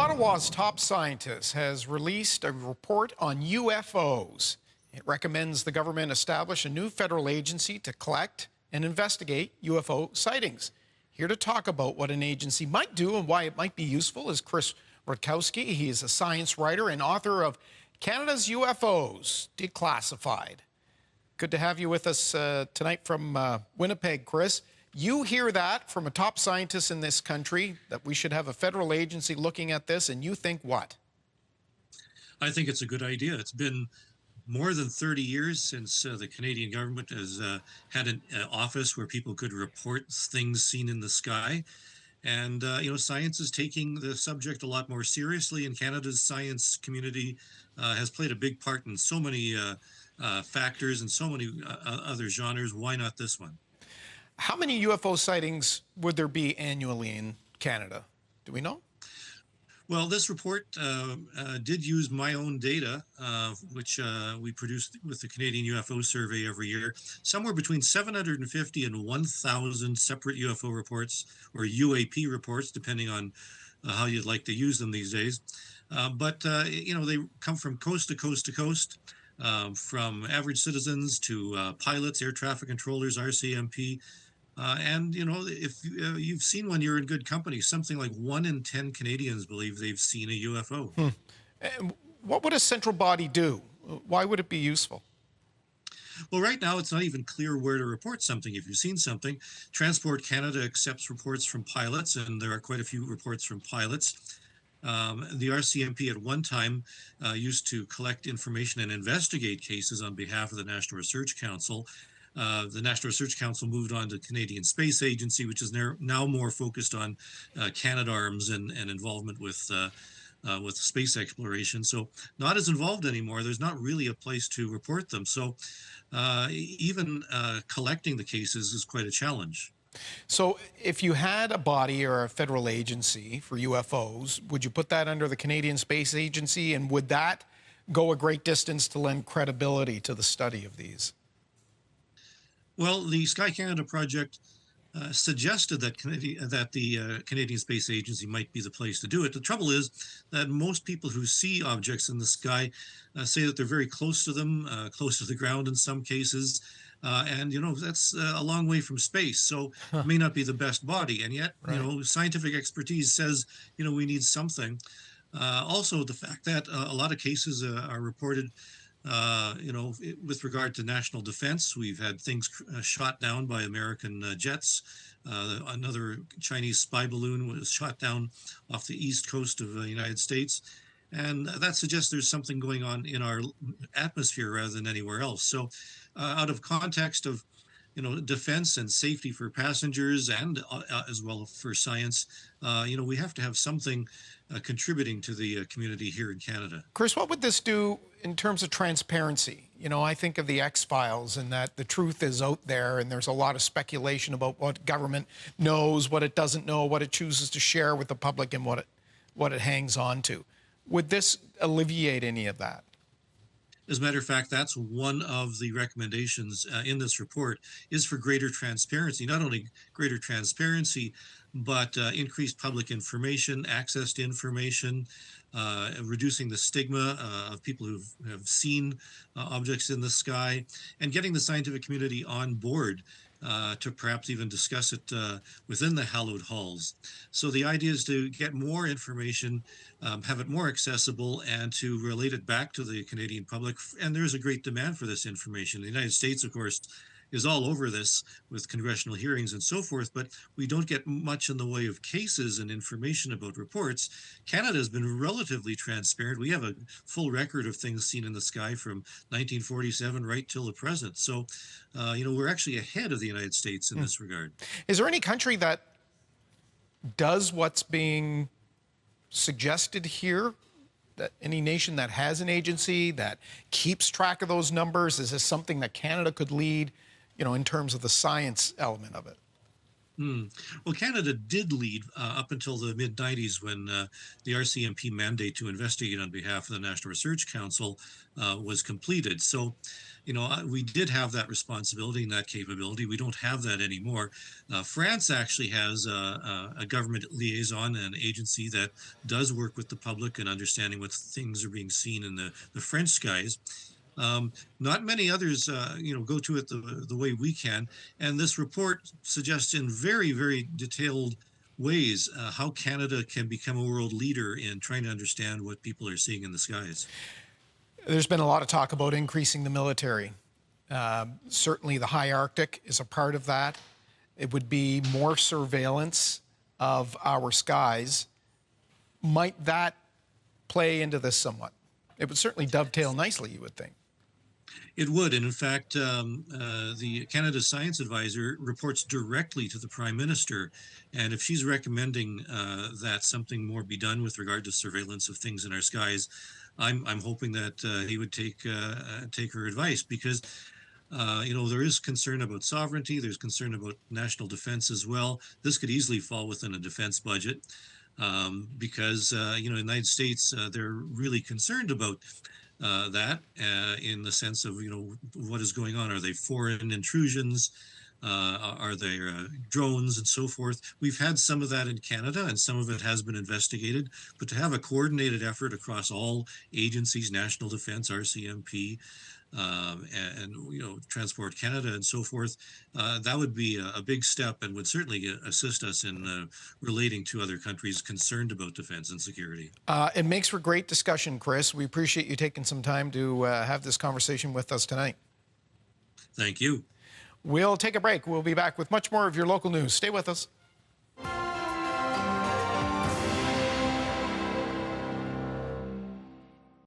Ottawa's top scientist has released a report on UFOs. It recommends the government establish a new federal agency to collect and investigate UFO sightings. Here to talk about what an agency might do and why it might be useful is Chris Rutkowski. He is a science writer and author of Canada's UFOs Declassified. Good to have you with us tonight from Winnipeg, Chris. You hear that from a top scientist in this country, that we should have a federal agency looking at this, and you think what? I think it's a good idea. It's been more than 30 years since the Canadian government has had an office where people could report things seen in the sky. And, science is taking the subject a lot more seriously, and Canada's science community has played a big part in so many factors and so many other genres. Why not this one? How many UFO sightings would there be annually in Canada? Do we know? Well, this report did use my own data, which we produce with the Canadian UFO Survey every year. Somewhere between 750 and 1,000 separate UFO reports, or UAP reports, depending on how you'd like to use them these days. But they come from coast to coast to coast, from average citizens to pilots, air traffic controllers, RCMP. If you've seen one, you're in good company. Something like 1 in 10 Canadians believe they've seen a UFO. And what would a central body do? Why would it be useful? Well, right now, it's not even clear where to report something. If you've seen something, Transport Canada accepts reports from pilots, and there are quite a few reports from pilots. The RCMP at one time used to collect information and investigate cases on behalf of the National Research Council. The National Research Council moved on to Canadian Space Agency, which is now more focused on Canadarms and involvement with space exploration. So not as involved anymore. There's not really a place to report them. So even collecting the cases is quite a challenge. So if you had a body or a federal agency for UFOs, would you put that under the Canadian Space Agency, and would that go a great distance to lend credibility to the study of these? Well, the Sky Canada project suggested that the Canadian Space Agency might be the place to do it. The trouble is that most people who see objects in the sky say that they're very close to them, close to the ground in some cases. That's a long way from space, so it may not be the best body. And yet, right, scientific expertise says, we need something. Also, the fact that a lot of cases are reported with regard to national defense. We've had things shot down by American jets. Another Chinese spy balloon was shot down off the east coast of the United States. And that suggests there's something going on in our atmosphere rather than anywhere else. So out of context of defense and safety for passengers and as well for science, we have to have something contributing to the community here in Canada. Chris, what would this do in terms of transparency? I think of the X-Files and that the truth is out there, and there's a lot of speculation about what government knows, what it doesn't know, what it chooses to share with the public, and what it hangs on to. Would this alleviate any of that? As a matter of fact, that's one of the recommendations in this report, is for greater transparency. Not only greater transparency, but increased public information, access to information, reducing the stigma of people who have seen objects in the sky, and getting the scientific community on board to perhaps even discuss it within the hallowed halls. So the idea is to get more information, have it more accessible, and to relate it back to the Canadian public. And there's a great demand for this information. The United States, of course, is all over this with congressional hearings and so forth, but we don't get much in the way of cases and information about reports. Canada has been relatively transparent. We have a full record of things seen in the sky from 1947 right till the present. So, we're actually ahead of the United States in this regard. Is there any country that does what's being suggested here? That any nation that has an agency that keeps track of those numbers? Is this something that Canada could lead, in terms of the science element of it? Hmm. Well, Canada did lead up until the mid 90s when the RCMP mandate to investigate on behalf of the National Research Council was completed. So, we did have that responsibility and that capability. We don't have that anymore. France actually has a government liaison, an agency that does work with the public and understanding what things are being seen in the French skies. Not many others, go to it the way we can. And this report suggests in very, very detailed ways how Canada can become a world leader in trying to understand what people are seeing in the skies. There's been a lot of talk about increasing the military. Certainly the high Arctic is a part of that. It would be more surveillance of our skies. Might that play into this somewhat? It would certainly dovetail nicely, you would think. It would, and in fact, the Canada Science Advisor reports directly to the Prime Minister, and if she's recommending that something more be done with regard to surveillance of things in our skies, I'm hoping that he would take her advice because there is concern about sovereignty. There's concern about national defense as well. This could easily fall within a defense budget because the United States they're really concerned about that in the sense of what is going on. Are they foreign intrusions? Are they drones and so forth? We've had some of that in Canada, and some of it has been investigated. But to have a coordinated effort across all agencies, National Defense, RCMP, and Transport Canada and so forth, that would be a big step and would certainly assist us in relating to other countries concerned about defense and security. It makes for great discussion, Chris. We appreciate you taking some time to have this conversation with us tonight. Thank you. We'll take a break. We'll be back with much more of your local news. Stay with us.